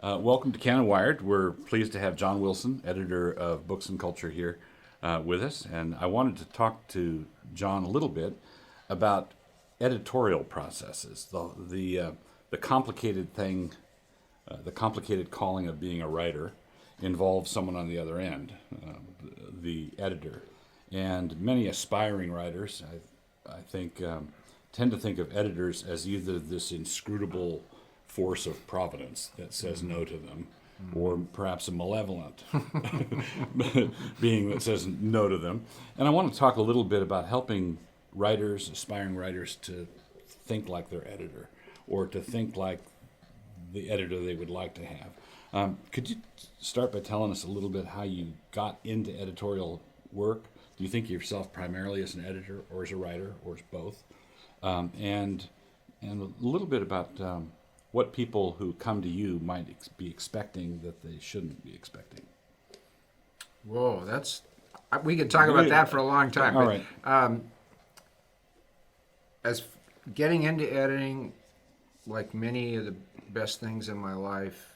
Welcome to Canon Wired. We're pleased to have John Wilson, editor of Books and Culture, here with us. And I wanted to talk to John a little bit about editorial processes, the complicated thing, the complicated calling of being a writer involves someone on the other end, the editor. And many aspiring writers, I think, tend to think of editors as either this inscrutable force of providence that says no to them, or perhaps a malevolent being that says no to them. And I want to talk a little bit about helping writers, aspiring writers, to think like their editor, or to think like the editor they would like to have. Could you start by telling us a little bit how you got into editorial work? Do you think of yourself primarily as an editor, or as a writer, or as both? And a little bit about what people who come to you might be expecting that they shouldn't be expecting. Whoa, we could talk about that for a long time. All right. As getting into editing, like many of the best things in my life,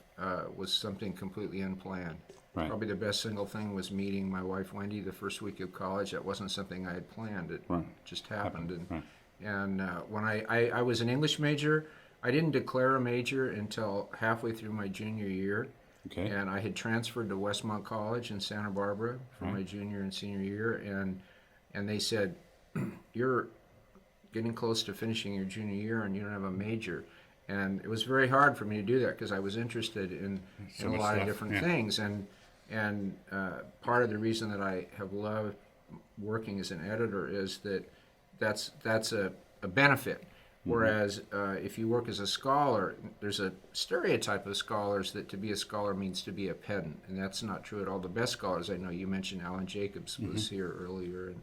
was something completely unplanned. Right. Probably the best single thing was meeting my wife Wendy the first week of college. That wasn't something I had planned. It just happened. And when I was an English major, I didn't declare a major until halfway through my junior year. Okay. And I had transferred to Westmont College in Santa Barbara for my junior and senior year, and they said, "You're getting close to finishing your junior year and you don't have a major." And it was very hard for me to do that because I was interested in a lot of different things. And part of the reason that I have loved working as an editor is that that's a benefit. Whereas if you work as a scholar, there's a stereotype of scholars that to be a scholar means to be a pedant, and that's not true at all. The best scholars I know, you mentioned Alan Jacobs was here earlier,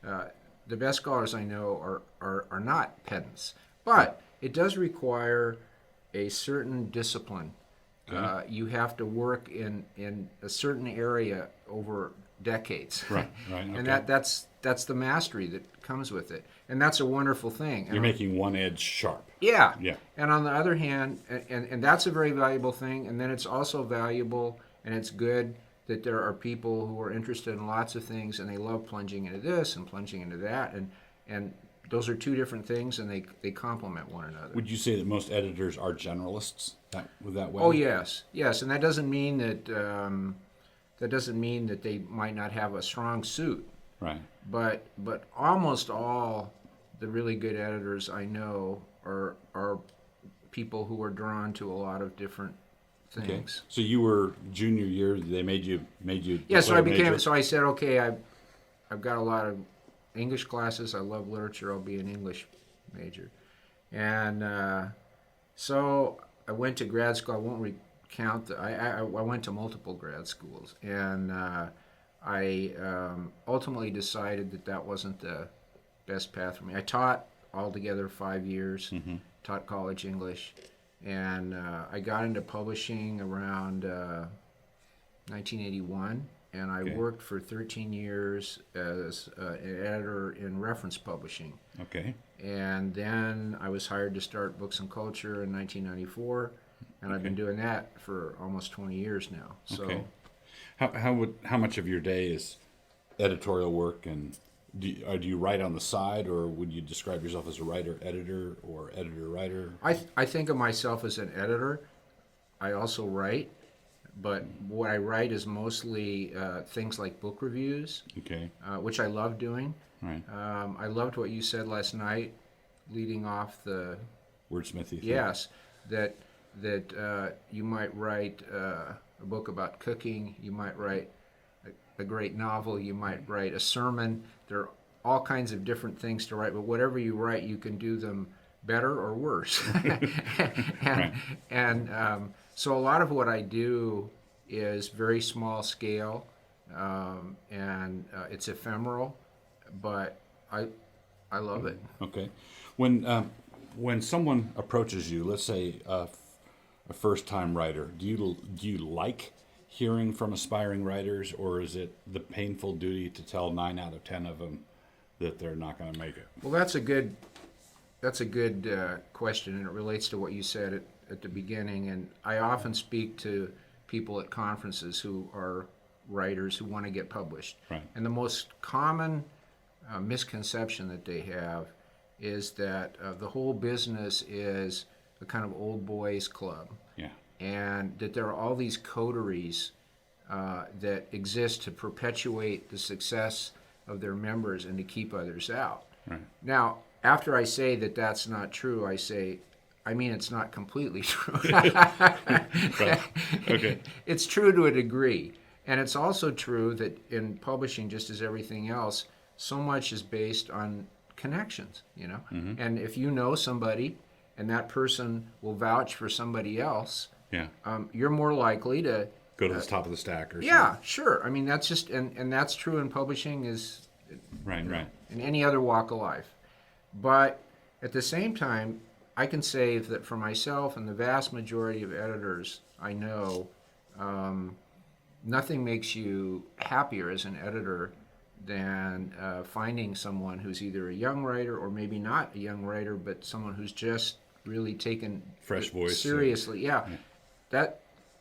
and the best scholars I know are not pedants, but it does require a certain discipline. Okay. You have to work in a certain area over decades, Right. Okay. And that's the mastery that comes with it, and that's a wonderful thing. You're making one edge sharp. Yeah. Yeah. And on the other hand, and that's a very valuable thing, and then it's also valuable and it's good that there are people who are interested in lots of things and they love plunging into this and plunging into that, and those are two different things, and they complement one another. Would you say that most editors are generalists that way? Oh, yes, and that doesn't mean that they might not have a strong suit. Right. But almost all the really good editors I know are people who are drawn to a lot of different things. Okay. So you were junior year. They made you. Yeah. So I became. Major. So I said, okay, I've got a lot of English classes. I love literature. I'll be an English major. And so I went to grad school. I won't recount. I went to multiple grad schools, and I ultimately decided that wasn't the best path for me. I taught altogether 5 years, taught college English, and I got into publishing around 1981, and I worked for 13 years as an editor in reference publishing. Okay. And then I was hired to start Books and Culture in 1994, and I've been doing that for almost 20 years now. So. Okay. How much of your day is editorial work, and do you write on the side, or would you describe yourself as a writer-editor or editor-writer? I think of myself as an editor. I also write, but what I write is mostly things like book reviews, which I love doing. Right. I loved what you said last night, leading off the wordsmithy thing. Yes, that you might write a book about cooking, you might write a great novel, you might write a sermon. There are all kinds of different things to write, but whatever you write, you can do them better or worse. And so a lot of what I do is very small scale, and it's ephemeral, but I love it. Okay. When someone approaches you, let's say a first-time writer, do you like hearing from aspiring writers, or is it the painful duty to tell 9 out of 10 of them that they're not going to make it? Well, that's a good question, and it relates to what you said at the beginning, and I often speak to people at conferences who are writers who want to get published. Right. And the most common misconception that they have is that the whole business is a kind of old boys club. Yeah. And that there are all these coteries that exist to perpetuate the success of their members and to keep others out. Right. Now, after I say that that's not true, I mean it's not completely true. Right. Okay. It's true to a degree. And it's also true that in publishing, just as everything else, so much is based on connections, you know? Mm-hmm. And if you know somebody and that person will vouch for somebody else, Yeah. You're more likely to Go to the top of the stack or yeah, sure. I mean, that's just, and that's true in publishing as something. Right. in any other walk of life. But at the same time, I can say that for myself and the vast majority of editors I know, nothing makes you happier as an editor than finding someone who's either a young writer or maybe not a young writer, but someone who's just really taken Fresh voice. seriously. Yeah.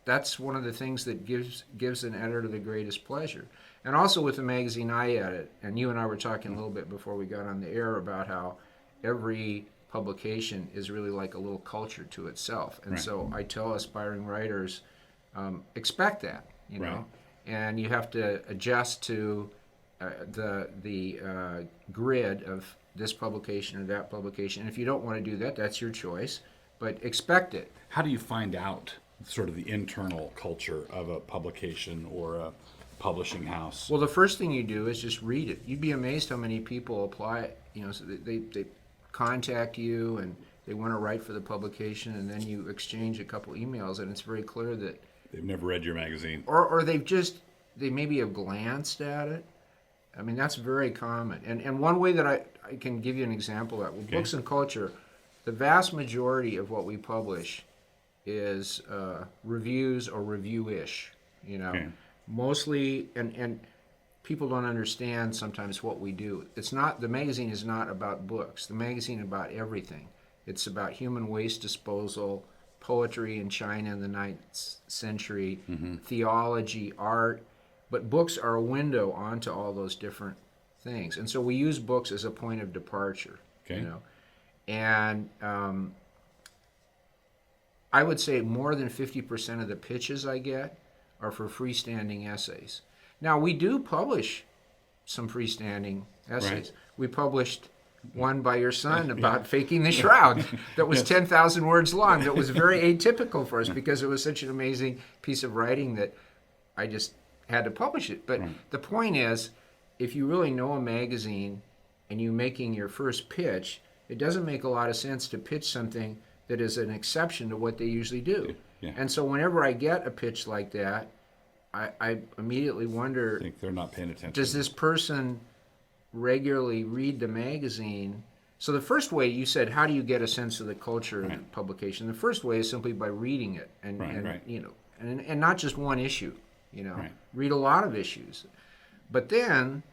That's one of the things that gives an editor the greatest pleasure. And also with the magazine I edit, and you and I were talking a little bit before we got on the air about how every publication is really like a little culture to itself. And Right. so I tell aspiring writers, expect that, you know, Right. and you have to adjust to the grid of this publication or that publication. And if you don't want to do that, that's your choice, but expect it. How do you find out sort of the internal culture of a publication or a publishing house? Well, the first thing you do is just read it. You'd be amazed how many people apply, you know, so they contact you and they want to write for the publication, and then you exchange a couple emails, and it's very clear that They've never read your magazine. or they maybe have glanced at it. I mean, that's very common. And one way that I can give you an example of that, with Okay. Books and Culture, the vast majority of what we publish is reviews or review-ish, you know. Okay. Mostly, and people don't understand sometimes what we do. It's not, the magazine is not about books. The magazine is about everything. It's about human waste disposal, poetry in China in the 9th century, theology, art, but books are a window onto all those different things. And so we use books as a point of departure, Okay. you know. And I would say more than 50% of the pitches I get are for freestanding essays. Now, we do publish some freestanding essays. Right. We published one by your son about faking the shroud that was 10,000 words long. That was very atypical for us because it was such an amazing piece of writing that I just had to publish it. But the point is, if you really know a magazine and you're making your first pitch, it doesn't make a lot of sense to pitch something that is an exception to what they usually do. Yeah. And so whenever I get a pitch like that, I immediately wonder, I think they're not paying attention. does this person regularly read the magazine? So the first way, you said, how do you get a sense of the culture of the publication? The first way is simply by reading it, and Right. you know, and not just one issue. You know, Right. read a lot of issues. But then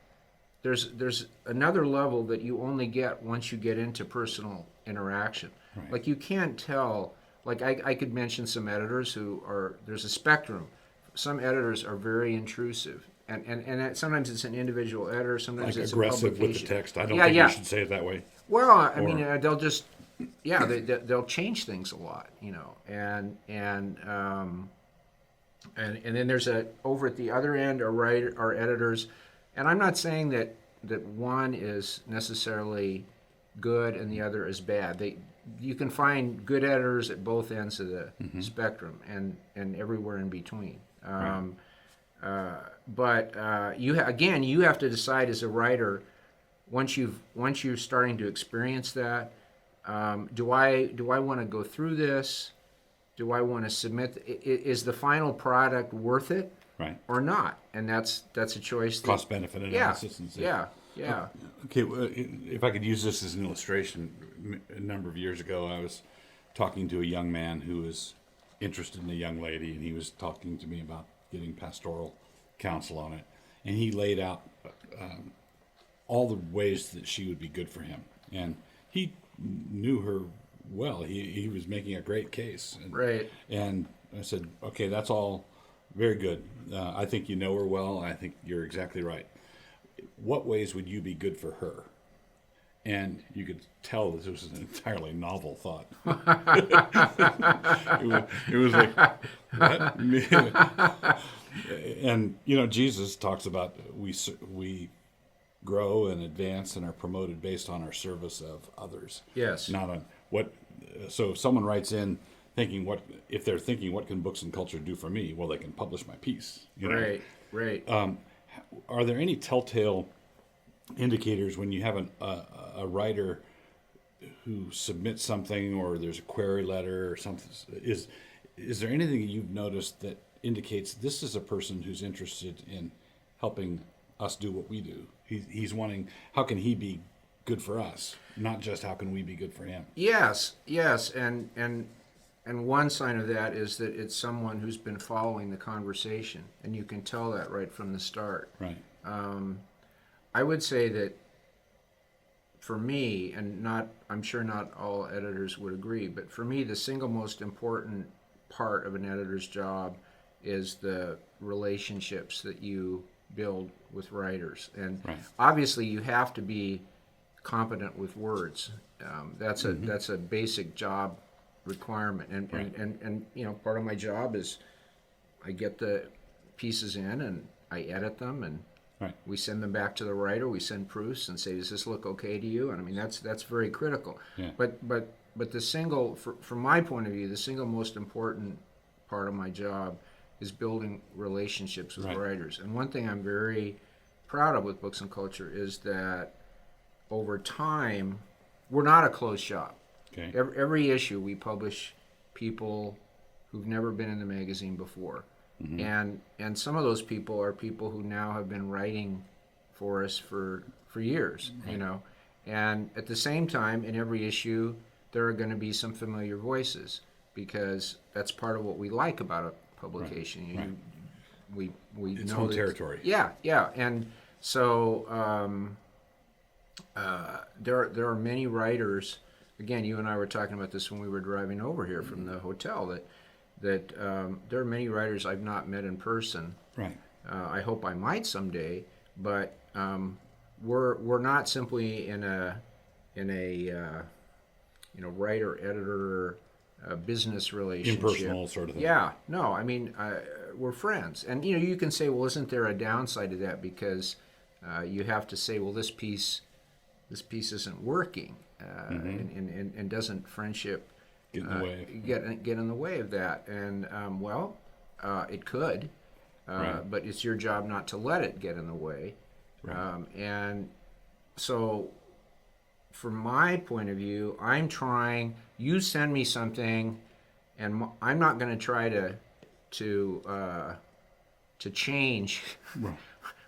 there's another level that you only get once you get into personal interaction. Right. Like you can't tell. Like I could mention some editors who are, there's a spectrum. Some editors are very intrusive, and sometimes it's an individual editor, sometimes Like it's aggressive a with publication. the text. I don't Yeah, think yeah. you should say it that way. Well, I mean, Or- they'll just, yeah, they'll change things a lot, you know, and then there's over at the other end are editors, and I'm not saying that one is necessarily good and the other is bad. You can find good editors at both ends of the spectrum and everywhere in between. But you have to decide as a writer, once you're starting to experience that, do I want to go through this? Do I want to submit? Is the final product worth it, Right. or not? And that's a choice. Cost benefit analysis. And so. Yeah. Okay, well, if I could use this as an illustration, a number of years ago, I was talking to a young man who was interested in a young lady, and he was talking to me about getting pastoral counsel on it. And he laid out all the ways that she would be good for him. And he knew her well. He was making a great case. And, Right. And I said, okay, that's all very good. I think you know her well. I think you're exactly right. What ways would you be good for her? And you could tell this was an entirely novel thought. It was like, what? And, Jesus talks about we grow and advance and are promoted based on our service of others. Yes. Not on what. So if someone writes in thinking if they're thinking what can books and culture do for me, well, they can publish my piece. Right. Right. Are there any telltale indicators when you have a writer who submits something, or there's a query letter or something? Is there anything that you've noticed that indicates this is a person who's interested in helping us do what we do? He's wanting, how can he be good for us, not just how can we be good for him? Yes, and one sign of that is that it's someone who's been following the conversation, and you can tell that right from the start. Right. I would say that for me, and I'm sure not all editors would agree, but for me, the single most important part of an editor's job is the relationships that you build with writers. And Right. obviously you have to be competent with words. That's a basic job requirement. And, Right. and part of my job is I get the pieces in and I edit them, and Right. we send them back to the writer. We send proofs and say, does this look okay to you? And I mean, that's very critical. Yeah. But from my point of view, the single most important part of my job is building relationships with Right. writers. And one thing I'm very proud of with Books and Culture is that over time, we're not a closed shop. Okay. Every issue we publish people who've never been in the magazine before. Mm-hmm. And some of those people are people who now have been writing for us for years, Right. And at the same time, in every issue, there are going to be some familiar voices, because that's part of what we like about a publication. Right. We It's know home that, territory. Yeah, and so there are many writers. Again, you and I were talking about this when we were driving over here from the hotel. That there are many writers I've not met in person. Right. I hope I might someday, but we're not simply in a writer editor business relationship. Impersonal sort of thing. Yeah, no, I mean we're friends, and you can say, well, isn't there a downside to that? Because you have to say, well, this piece isn't working, and doesn't friendship Get in the way. get in the way of that? And it could, Right. but it's your job not to let it get in the way. Right. And so, from my point of view, I'm trying. You send me something, and I'm not going to try to change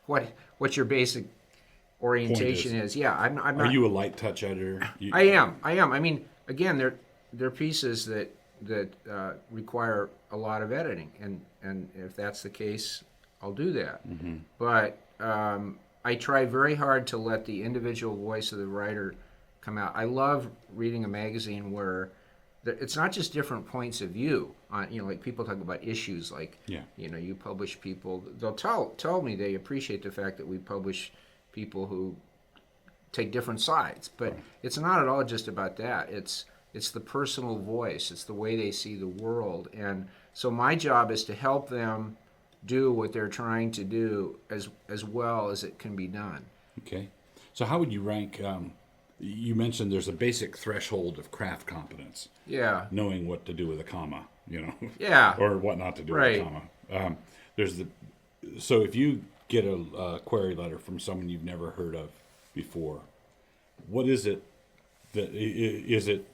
what your basic orientation is. Yeah, I'm not. Are you a light touch editor? I am. I mean, again, they're pieces that require a lot of editing, and if that's the case, I'll do that. Mm-hmm. But I try very hard to let the individual voice of the writer come out. I love reading a magazine where it's not just different points of view on, like people talk about issues, like, Yeah. you publish people, they'll tell me they appreciate the fact that we publish people who take different sides, but it's not at all just about that. It's the personal voice. It's the way they see the world. And so my job is to help them do what they're trying to do as well as it can be done. Okay. So how would you rank? You mentioned there's a basic threshold of craft competence. Yeah. Knowing what to do with a comma, Yeah. or what not to do Right. with a comma. So if you get a query letter from someone you've never heard of before, what is it that is it?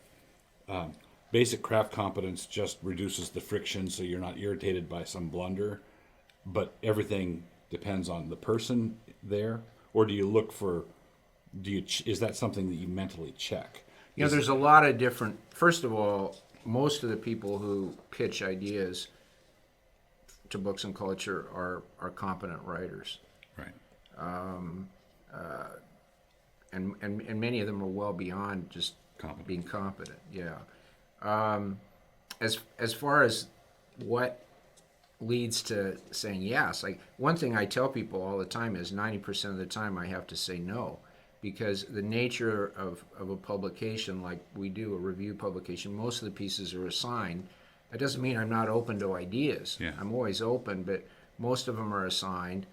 Basic craft competence just reduces the friction, so you're not irritated by some blunder, but everything depends on the person there, or do you look for? Is that something that you mentally check? There's a lot of different. First of all, most of the people who pitch ideas to Books and Culture are competent writers, Right. and many of them are well beyond just Competent. being competent. Yeah. As far as what leads to saying yes, like one thing I tell people all the time is 90% of the time I have to say no, because the nature of a publication like we do, a review publication, most of the pieces are assigned. That doesn't mean I'm not open to ideas. Yeah. I'm always open, but most of them are assigned.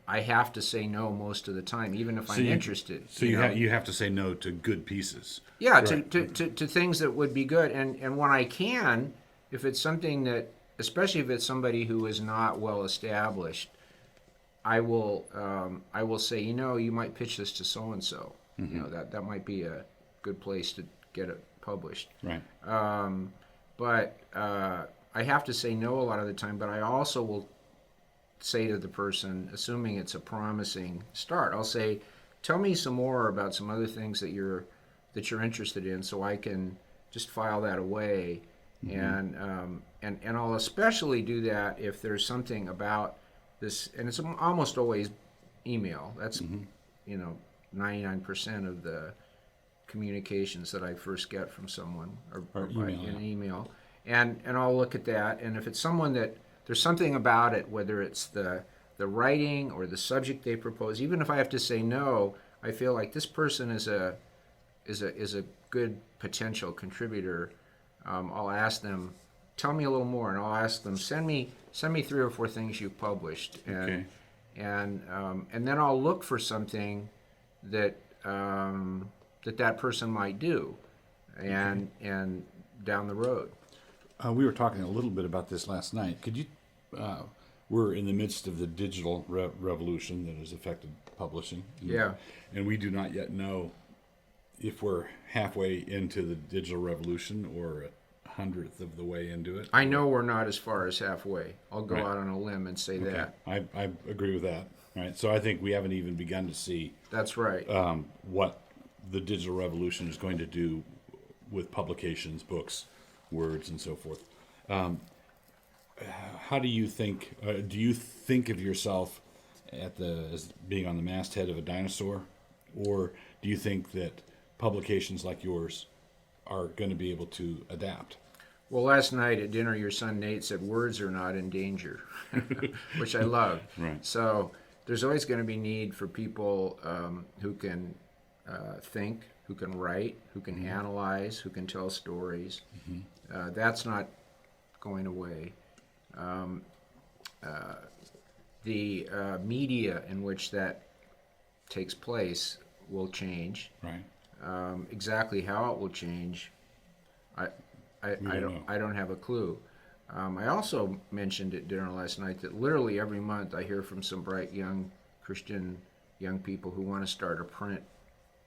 I have to say no most of the time, even if I'm interested. So you have to say no to good pieces. Yeah, Right. to things that would be good. And when I can, if it's something that, especially if it's somebody who is not well established, I will say, you might pitch this to so and so. That might be a good place to get it published. Right. But I have to say no a lot of the time. But I also will say to the person, assuming it's a promising start, I'll say, tell me some more about some other things that you're interested in, so I can just file that away. And I'll especially do that if there's something about this, and it's almost always email. That's 99% of the communications that I first get from someone are in email. And I'll look at that, and if it's someone that there's something about it, whether it's the writing or the subject they propose, even if I have to say no, I feel like this person is a good potential contributor. I'll ask them, tell me a little more, and I'll ask them, send me 3 or 4 things you've published, and then I'll look for something that that person might do, and down the road. We were talking a little bit about this last night. Could you? We're in the midst of the digital revolution that has affected publishing. And we do not yet know if we're halfway into the digital revolution or a 100th of the way into it. I know we're not as far as halfway. I'll go out on a limb and say that. I agree with that. Right. So I think we haven't even begun to see. That's right. What the digital revolution is going to do with publications, books, words, and so forth. How do you think? Do you think of yourself as being on the masthead of a dinosaur, or do you think that publications like yours are going to be able to adapt? Well, last night at dinner, your son Nate said words are not in danger, which I love. Right. So there's always going to be need for people who can think, who can write, who can analyze, who can tell stories. That's not going away. The media in which that takes place will change. Right. Exactly how it will change, I don't have a clue. I also mentioned at dinner last night that literally every month I hear from some bright young Christian young people who want to start a print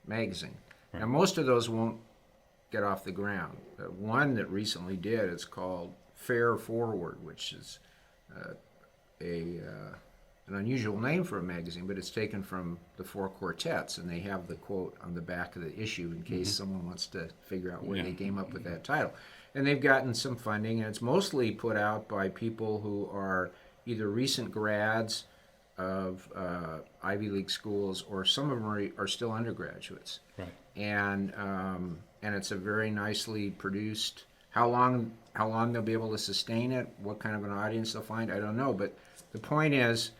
magazine. Right. Now most of those won't get off the ground. One that recently did, it's called Fair Forward, which is an unusual name for a magazine, but it's taken from the Four Quartets, and they have the quote on the back of the issue in case someone wants to figure out where they came up with that title. And they've gotten some funding, and it's mostly put out by people who are either recent grads of Ivy League schools, or some of them are still undergraduates. Right. And it's a very nicely produced. How long they'll be able to sustain it, what kind of an audience they'll find, I don't know. But the point is,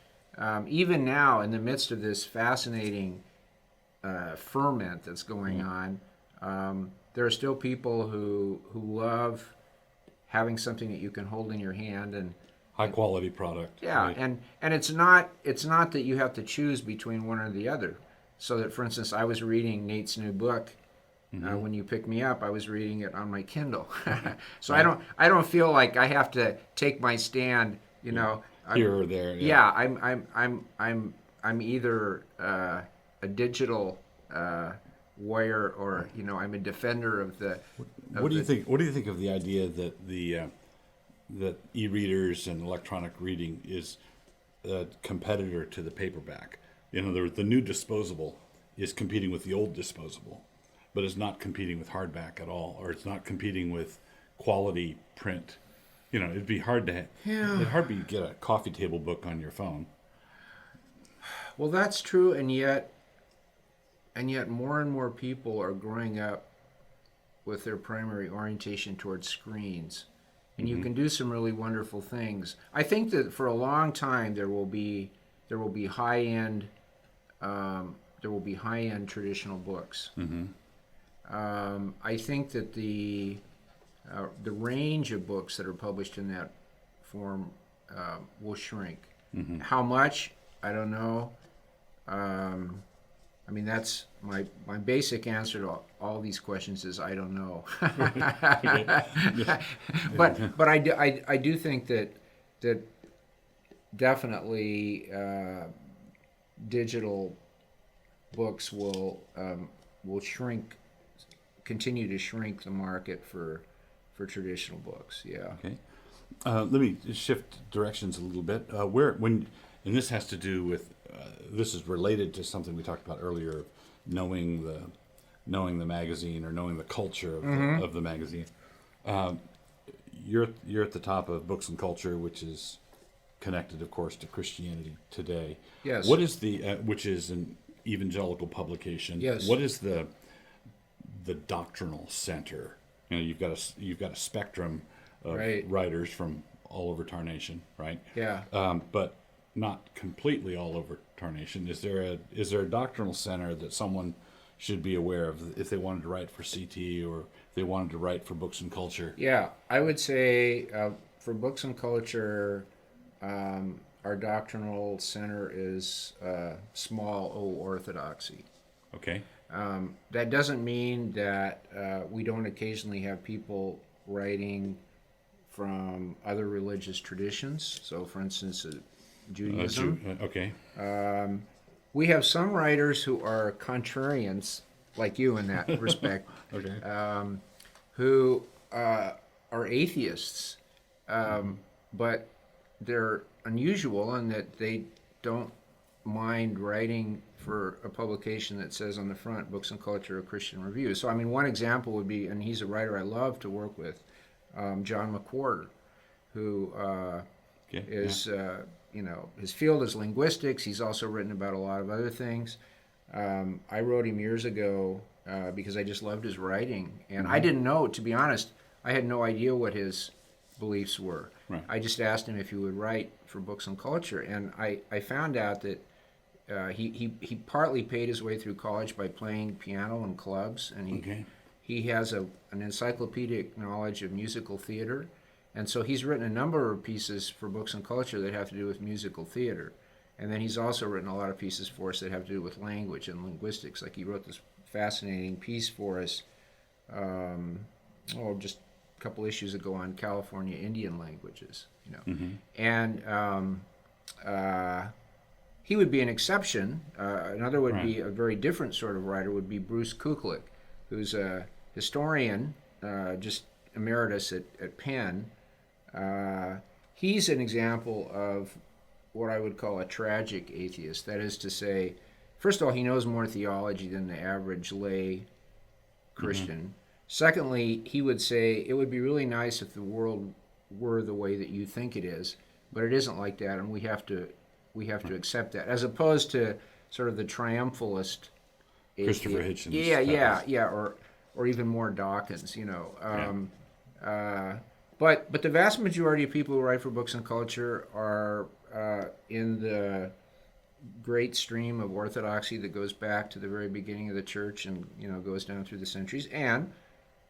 even now, in the midst of this fascinating ferment that's going on, there are still people who love having something that you can hold in your hand and high quality product. Yeah, right. and it's not that you have to choose between one or the other. So that, for instance, I was reading Nate's new book. When you picked me up, I was reading it on my Kindle. So right. I don't feel like I have to take my stand. Here or there. Yeah, I'm either a digital warrior, or I'm a defender of the. What do you think? What do you think of the idea that that e-readers and electronic reading is a competitor to the paperback? The new disposable is competing with the old disposable, but it's not competing with hardback at all, or it's not competing with quality print. It'd be hard to get a coffee table book on your phone. Well, that's true, and yet more and more people are growing up with their primary orientation towards screens. And you can do some really wonderful things. I think that for a long time there will be high end traditional books. I think that the range of books that are published in that form will shrink. How much? I don't know. I mean, that's my basic answer to all these questions is I don't know. But I do think that definitely digital books will continue to shrink the market for traditional books. Yeah. Okay. Let me shift directions a little bit. And this has to do with this is related to something we talked about earlier, of knowing the magazine or knowing the culture of the magazine. You're at the top of Books and Culture, which is connected, of course, to Christianity Today. Yes. What is which is an evangelical publication? Yes. What is the Doctrinal Center? You know, you've got a spectrum of writers from all over Tarnation, right? Yeah. But not completely all over Tarnation. Is there a Doctrinal Center that someone should be aware of if they wanted to write for CT or if they wanted to write for Books and Culture? Yeah, I would say for Books and Culture, our Doctrinal Center is small O orthodoxy. Okay. That doesn't mean that we don't occasionally have people writing from other religious traditions. So, for instance, Judaism. Okay. We have some writers who are contrarians, like you in that respect, Okay. who are atheists, but they're unusual in that they don't mind writing for a publication that says on the front, Books and Culture, a Christian Review. So, I mean, one example would be, and he's a writer I love to work with, John Mcwhorter, who is, his field is linguistics. He's also written about a lot of other things. I wrote him years ago because I just loved his writing. And I didn't know, to be honest, I had no idea what his beliefs were. Right. I just asked him if he would write for Books and Culture. And I found out that he partly paid his way through college by playing piano in clubs. And he has an encyclopedic knowledge of musical theater. And so he's written a number of pieces for Books and Culture that have to do with musical theater. And then he's also written a lot of pieces for us that have to do with language and linguistics. Like he wrote this fascinating piece for us, just a couple issues ago on California Indian languages. And he would be an exception. Another would be a very different sort of writer would be Bruce Kulick, who's a historian, just emeritus at Penn. He's an example of what I would call a tragic atheist. That is to say, first of all, he knows more theology than the average lay Christian. Secondly, he would say it would be really nice if the world were the way that you think it is, but it isn't like that, and we have to accept that, as opposed to sort of the triumphalist Christopher Hitchens. Yeah, or even more Dawkins, But the vast majority of people who write for Books and Culture are in the great stream of orthodoxy that goes back to the very beginning of the church and goes down through the centuries, and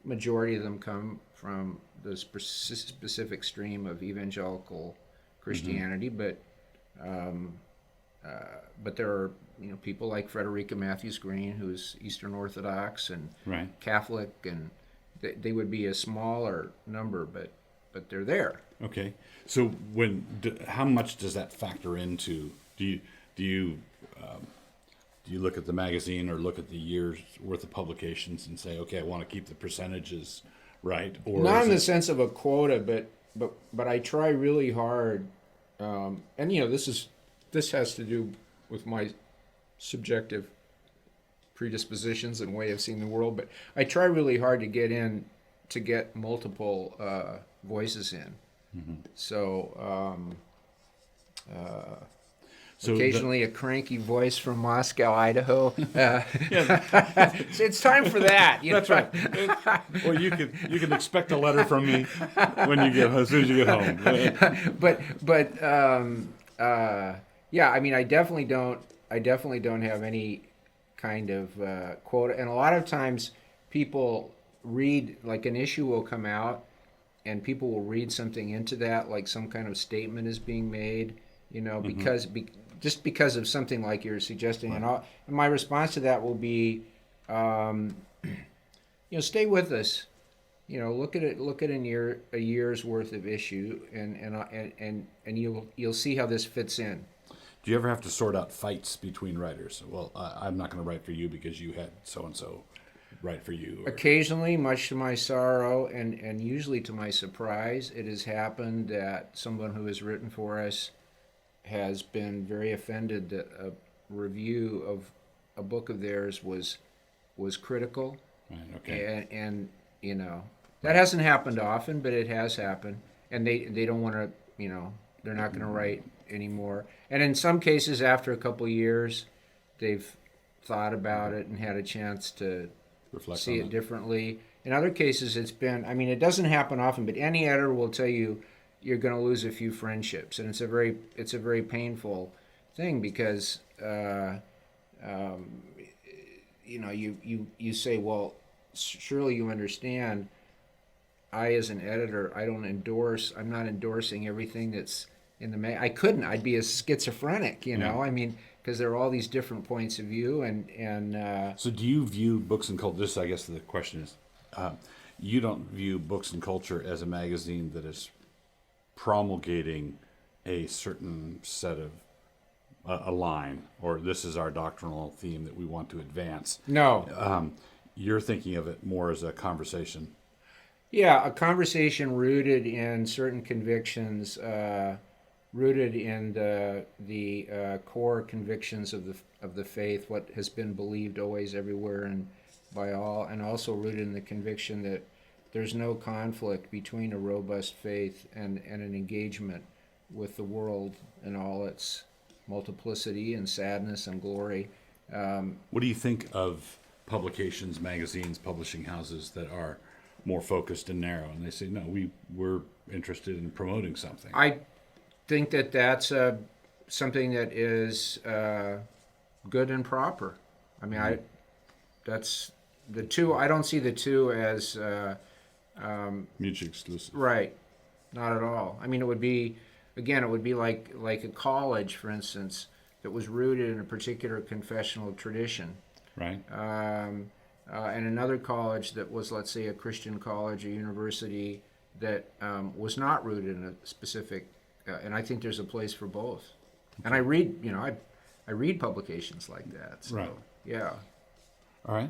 majority of them come from the specific stream of evangelical Christianity. But there are people like Frederica Matthews Green, who's Eastern Orthodox and Catholic, and they would be a smaller number, but they're there. Okay. So how much does that factor into? Do you look at the magazine or look at the year's worth of publications and say, okay, I want to keep the percentages right? Or not in the sense of a quota, but I try really hard, and this has to do with my subjective predispositions and way of seeing the world, but I try really hard to get multiple voices in. So So occasionally a cranky voice from Moscow, Idaho. It's time for that. That's right. Well, you can expect a letter from me as soon as you get home. Yeah, I mean, I definitely don't have any kind of quota. And a lot of times, people read, like, an issue will come out, and people will read something into that, like some kind of statement is being made, just because of something like you're suggesting. And my response to that will be, stay with us. Look at a year's worth of issue, and you'll see how this fits in. Do you ever have to sort out fights between writers? Well, I'm not going to write for you because you had so and so write for you. Occasionally, much to my sorrow, and usually to my surprise, it has happened that someone who has written for us has been very offended that a review of a book of theirs was critical. Right, okay. And that hasn't happened often, but it has happened, and they don't want to, they're not going to write anymore. And in some cases, after a couple of years, they've thought about it and had a chance to Reflect see on it differently. In other cases, it's been, I mean, it doesn't happen often, but any editor will tell you you're going to lose a few friendships, and it's a very painful thing, because you say, well, surely you understand, I, as an editor, I'm not endorsing everything that's in the I couldn't. I'd be a schizophrenic, I mean, because there are all these different points of view, and So do you view Books and Culture, this I guess the question is, you don't view Books and Culture as a magazine that is promulgating a certain set of, a line, or this is our doctrinal theme that we want to advance. No. You're thinking of it more as a conversation. Yeah, a conversation rooted in certain convictions, rooted in the core convictions of the faith, what has been believed always, everywhere, and by all, and also rooted in the conviction that there's no conflict between a robust faith and an engagement with the world and all its multiplicity and sadness and glory. What do you think of publications, magazines, publishing houses that are more focused and narrow, and they say, no, we're interested in promoting something? I think that that's something that is good and proper. I mean, that's the two. I don't see the two as mutually exclusive. Right, not at all. I mean, it would be like a college, for instance, that was rooted in a particular confessional tradition. Right. And another college that was, let's say, a Christian college, a university that was not rooted in a specific, and I think there's a place for both. Okay. And I read, I read publications like that. So, right. Yeah. All right.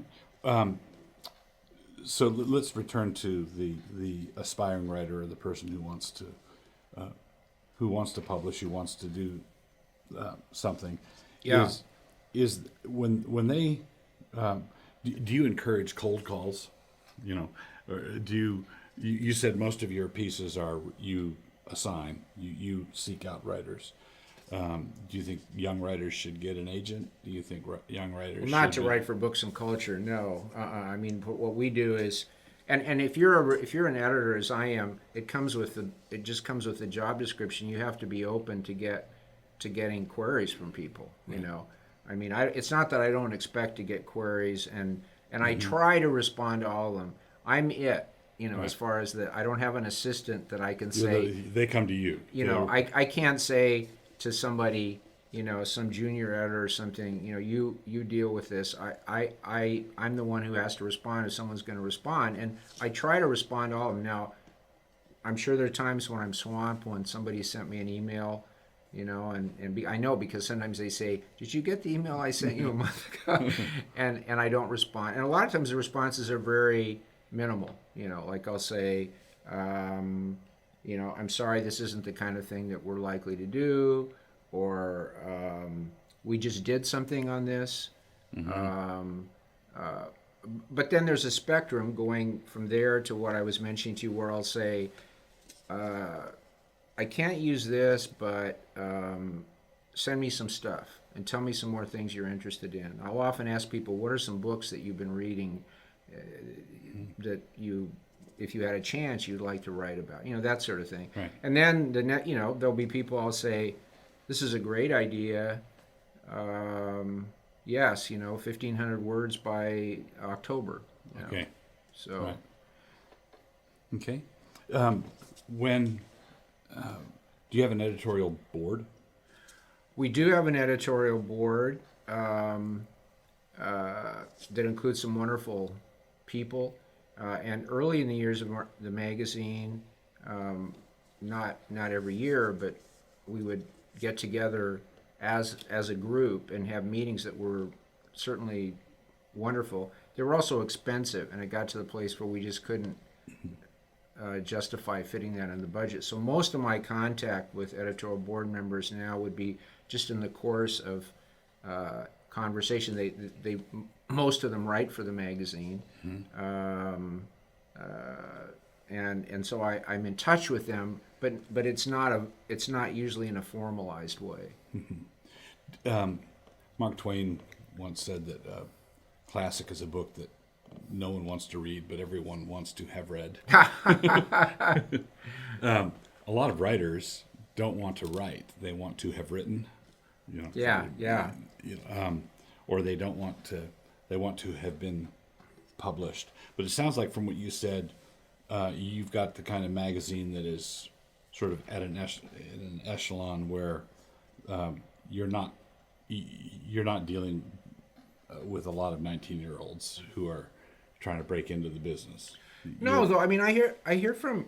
So let's return to the aspiring writer, or the person who wants to publish, who wants to do something. Yeah. Is when they do you encourage cold calls? Or do you said most of your pieces are you assign, you seek out writers. Do you think young writers should get an agent? Do you think young writers not to write for Books and Culture? No. I mean, what we do is, and if you're an editor, as I am, it just comes with the job description. You have to be open to getting queries from people. Right. I mean, it's not that I don't expect to get queries, and I try to respond to all of them. I'm right. As far as I don't have an assistant that I can say. They come to you. I can't say to somebody, some junior editor or something, you deal with this. I'm the one who has to respond if someone's going to respond, and I try to respond to all of them. Now, I'm sure there are times when I'm swamped, when somebody sent me an email, I know, because sometimes they say, "Did you get the email I sent you a month ago?" and I don't respond. And a lot of times the responses are very minimal. Like I'll say, I'm sorry, this isn't the kind of thing that we're likely to do, or we just did something on this. Mm-hmm. But then there's a spectrum going from there to what I was mentioning to you, where I'll say, I can't use this, but send me some stuff and tell me some more things you're interested in. I'll often ask people, what are some books that you've been reading that you, if you had a chance, you'd like to write about, that sort of thing. Right. And then there'll be people I'll say, this is a great idea. Yes, 1,500 words by October. Okay. So. Right. Okay. When do you have an editorial board? We do have an editorial board that includes some wonderful people. And early in the years of the magazine, not every year, but we would get together as a group and have meetings that were certainly wonderful. They were also expensive, and it got to the place where we just couldn't justify fitting that in the budget. So most of my contact with editorial board members now would be just in the course of conversation. They most of them write for the magazine, and so I'm in touch with them, but it's not usually in a formalized way. Mark Twain once said that classic is a book that no one wants to read, but everyone wants to have read. A lot of writers don't want to write; they want to have written. Yeah. Or they don't want to. They want to have been published. But it sounds like, from what you said, you've got the kind of magazine that is sort of at an echelon where you're not dealing with a lot of 19-year-olds who are trying to break into the business. No, though, I mean, I hear from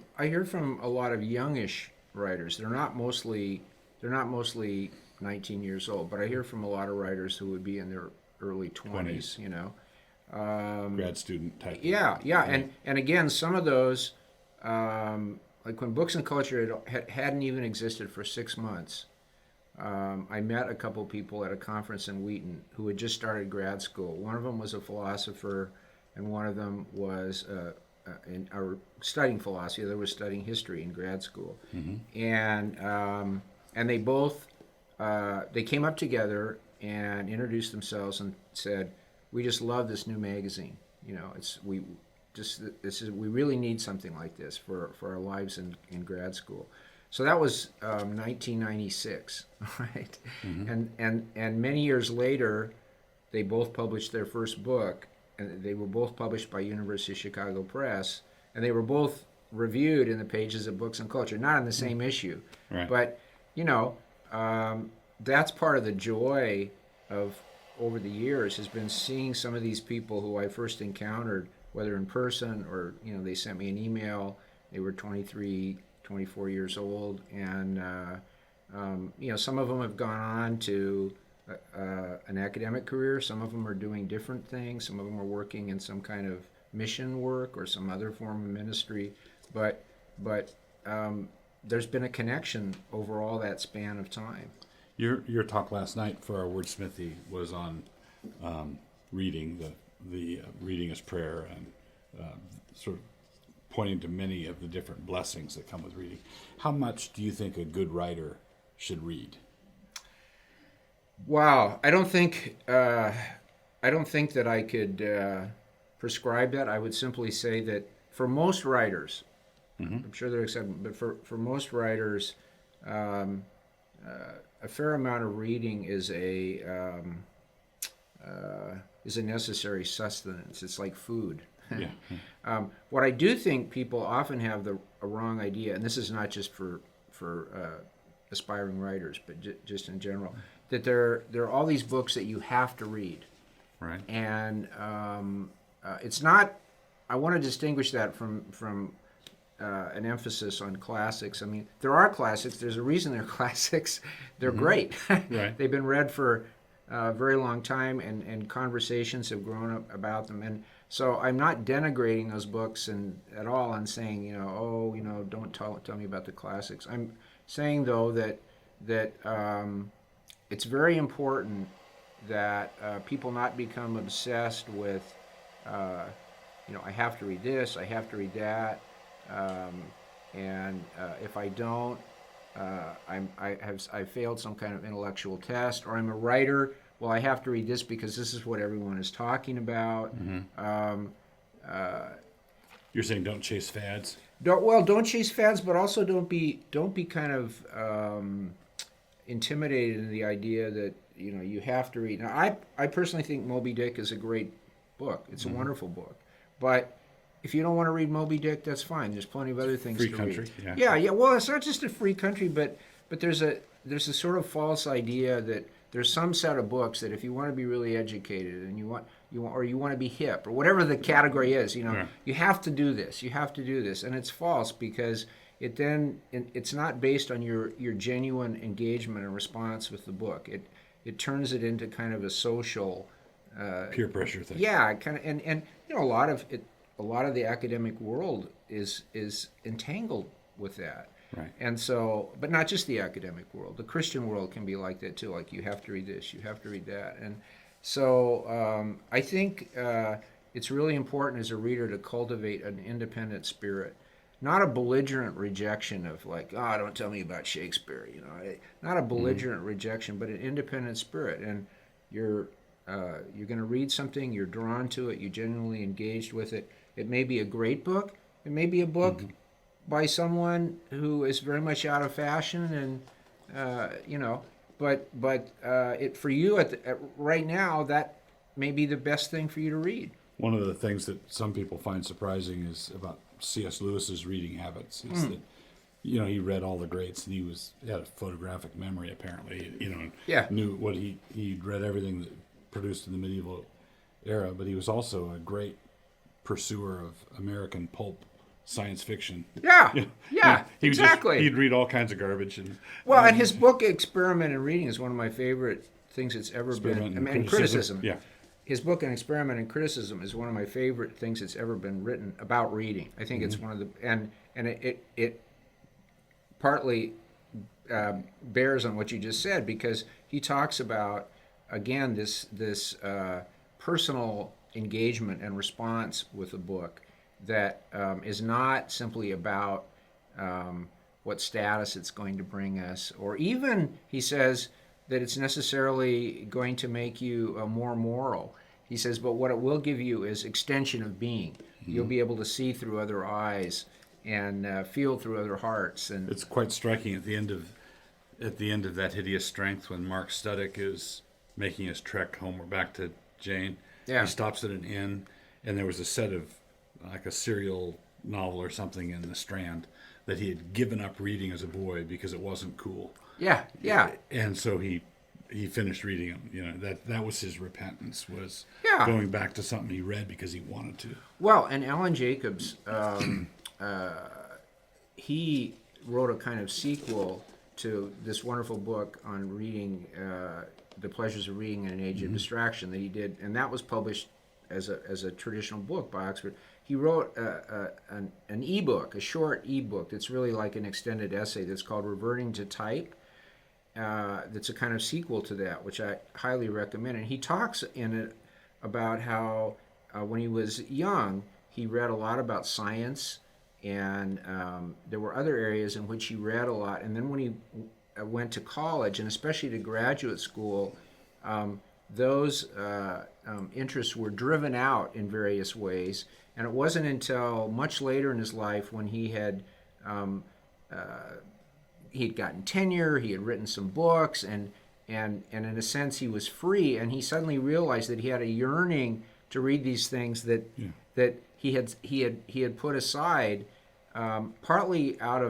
a lot of youngish writers. They're not mostly 19 years old, but I hear from a lot of writers who would be in their early 20s. Grad student type. Yeah. And again, some of those, like when Books and Culture hadn't even existed for 6 months. I met a couple people at a conference in Wheaton who had just started grad school. One of them was a philosopher, and one of them was studying philosophy. The other was studying history in grad school. And they both they came up together and introduced themselves and said, "We just love this new magazine. We really need something like this for our lives in grad school." So that was 1996, right? And many years later, they both published their first book, and they were both published by University of Chicago Press, and they were both reviewed in the pages of Books and Culture, not in the same issue. Right. But, that's part of the joy of, over the years, has been seeing some of these people who I first encountered, whether in person or, they sent me an email. They were 23, 24 years old, and some of them have gone on to an academic career. Some of them are doing different things. Some of them are working in some kind of mission work or some other form of ministry. But there's been a connection over all that span of time. Your talk last night for our wordsmithy was on reading, the reading as prayer, and sort of pointing to many of the different blessings that come with reading. How much do you think a good writer should read? Wow, I don't think that I could prescribe that. I would simply say that for most writers, I'm sure there are exceptions, but for most writers, a fair amount of reading is a necessary sustenance. It's like food. Yeah. What I do think people often have a wrong idea, and this is not just for aspiring writers, but just in general, that there are all these books that you have to read. Right. And it's not. I want to distinguish that from an emphasis on classics. I mean, there are classics. There's a reason they're classics. They're great. Right. They've been read for a very long time, and conversations have grown up about them. And so I'm not denigrating those books at all and saying, don't tell me about the classics. I'm saying, though, that it's very important that people not become obsessed with, I have to read this, I have to read that, and if I don't, I failed some kind of intellectual test, or I'm a writer. Well, I have to read this because this is what everyone is talking about. You're saying don't chase fads? Don't chase fads, but also don't be kind of intimidated in the idea that you have to read. Now, I personally think Moby Dick is a great book. It's a wonderful book, but if you don't want to read Moby Dick, that's fine. There's plenty of other things Free to country, read. yeah. Yeah. Well, it's not just a free country, but there's a sort of false idea that there's some set of books that if you want to be really educated and you want to be hip or whatever the category is, you have to do this. You have to do this, and it's false because it's not based on your genuine engagement and response with the book. It turns it into kind of a social peer pressure thing. Yeah, kind of, and a lot of the academic world is entangled with that. Right. And so, but not just the academic world. The Christian world can be like that too. Like you have to read this, you have to read that. And so I think it's really important as a reader to cultivate an independent spirit, not a belligerent rejection of like, oh, don't tell me about Shakespeare. Not a belligerent rejection, but an independent spirit. And you're going to read something, you're drawn to it, you're genuinely engaged with it. It may be a great book. It may be a book by someone who is very much out of fashion, and but it for you right now, that may be the best thing for you to read. One of the things that some people find surprising is about C.S. Lewis's reading habits is that he read all the greats, and he had a photographic memory apparently. Knew what he'd read everything that produced in the medieval era, but he was also a great pursuer of American pulp science fiction. Yeah, exactly. He'd read all kinds of garbage. And his book Experiment in Reading is one of my favorite things that's ever been. And criticism. Yeah. His book, An Experiment in Criticism, is one of my favorite things that's ever been written about reading. I think it's one of the and it partly bears on what you just said, because he talks about again this personal engagement and response with a book that is not simply about what status it's going to bring us, or even, he says, that it's necessarily going to make you more moral. He says, but what it will give you is extension of being. You'll be able to see through other eyes and feel through other hearts. And it's quite striking at the end of That Hideous Strength, when Mark Studdick is making his trek homeward back to Jane. Yeah. He stops at an inn, and there was a set of like a serial novel or something in the Strand that he had given up reading as a boy because it wasn't cool. Yeah. And so he finished reading them. That was his repentance, was Yeah. going back to something he read because he wanted to. Well, and Alan Jacobs, he wrote a kind of sequel to this wonderful book on reading, The Pleasures of Reading in an Age of Distraction, that he did, and that was published as a traditional book by Oxford. He wrote an ebook, a short ebook that's really like an extended essay that's called Reverting to Type. That's a kind of sequel to that, which I highly recommend. And he talks in it about how when he was young, he read a lot about science, and there were other areas in which he read a lot. And then when he went to college, and especially to graduate school, those interests were driven out in various ways. And it wasn't until much later in his life, when he had he'd gotten tenure, he had written some books, and in a sense he was free, and he suddenly realized that he had a yearning to read these things that he had put aside, partly out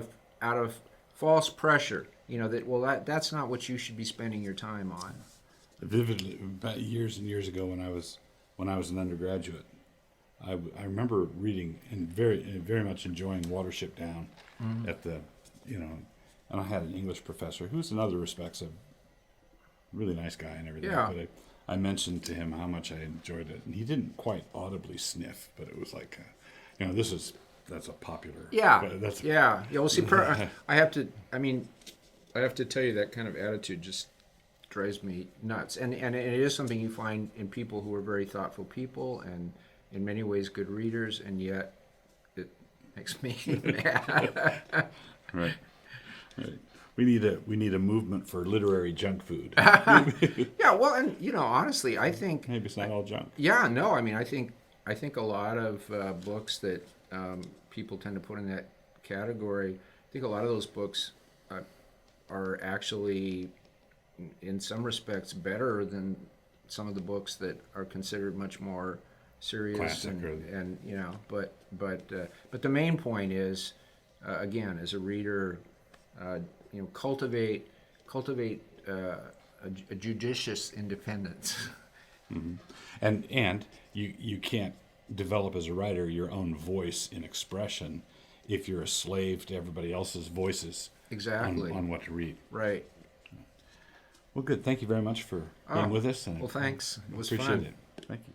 of false pressure. That's not what you should be spending your time on. Vividly, about years and years ago, when I was an undergraduate, I remember reading and very much enjoying Watership Down at the, and I had an English professor who's in other respects a really nice guy and everything. Yeah. But I mentioned to him how much I enjoyed it, and he didn't quite audibly sniff, but it was like, that's a popular. Yeah. But that's, Yeah. Well, see, I have to tell you, that kind of attitude just drives me nuts, and it is something you find in people who are very thoughtful people and in many ways good readers, and yet it makes me mad. Right. We need a movement for literary junk food. Yeah, well, and honestly, I think Maybe it's not all junk. yeah, no, I mean, I think a lot of books that people tend to put in that category. I think a lot of those books are actually, in some respects, better than some of the books that are considered much more serious Classic, and but the main point is, again, as a reader, cultivate a judicious independence. And you can't develop as a writer your own voice in expression if you're a slave to everybody else's voices Exactly. on what to read. Right. Well, good. Thank you very much for being with us. Well, thanks. It was appreciate fun. it. Thank you.